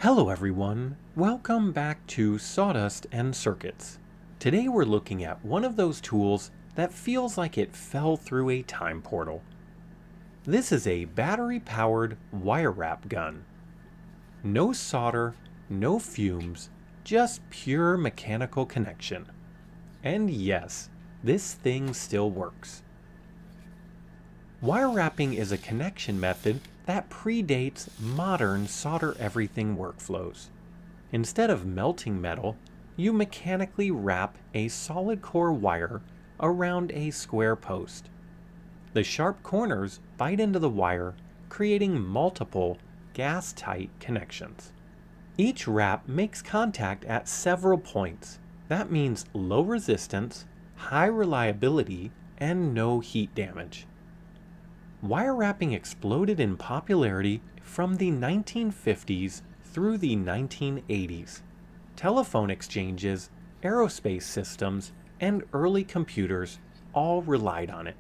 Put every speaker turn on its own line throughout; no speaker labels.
Hello everyone, welcome back to Sawdust and Circuits. Today we're looking at one of those tools that feels like it fell through a time portal. This is a battery-powered wire wrap gun. No solder, no fumes, just pure mechanical connection. And yes, this thing still works. Wire wrapping is a connection method that predates modern solder everything workflows. Instead of melting metal, you mechanically wrap a solid core wire around a square post. The sharp corners bite into the wire, creating multiple gas-tight connections. Each wrap makes contact at several points. That means low resistance, high reliability, and no heat damage. Wire wrapping exploded in popularity from the 1950s through the 1980s. Telephone exchanges, aerospace systems, and early computers all relied on it.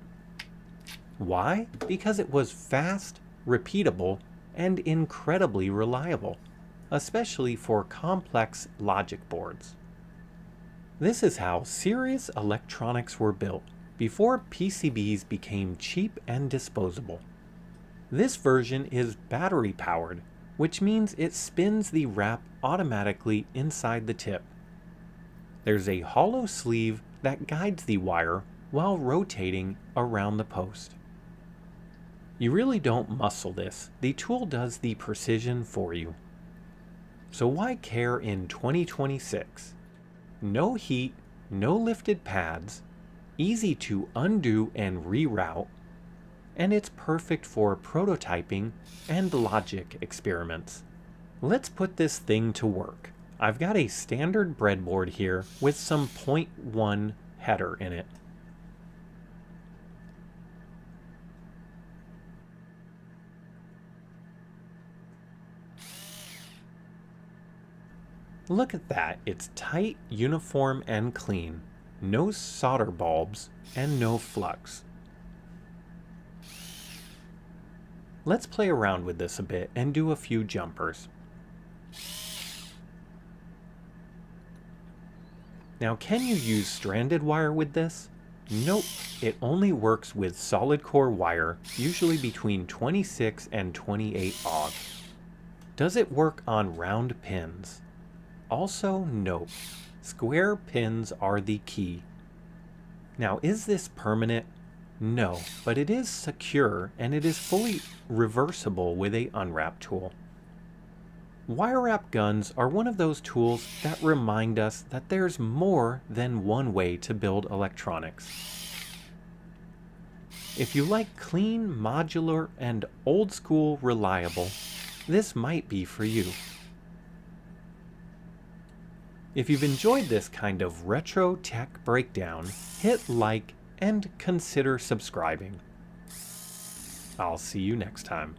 Why? Because it was fast, repeatable, and incredibly reliable, especially for complex logic boards. This is how serious electronics were built before PCBs became cheap and disposable. This version is battery powered, which means it spins the wrap automatically inside the tip. There's a hollow sleeve that guides the wire while rotating around the post. You really don't muscle this, the tool does the precision for you. So why care in 2026? No heat, no lifted pads, easy to undo and reroute, and it's perfect for prototyping and logic experiments. Let's put this thing to work. I've got a standard breadboard here with some 0.1 header in it. Look at that, it's tight, uniform, and clean. No solder bulbs, and no flux. Let's play around with this a bit and do a few jumpers. Now, can you use stranded wire with this? Nope, it only works with solid core wire, usually between 26 and 28 Aug. Does it work on round pins? Also, nope. Square pins are the key. Now, is this permanent? No, but it is secure and it is fully reversible with a unwrap tool. Wire wrap guns are one of those tools that remind us that there's more than one way to build electronics. If you like clean, modular, and old school reliable, this might be for you. If you've enjoyed this kind of retro tech breakdown, hit like and consider subscribing. I'll see you next time.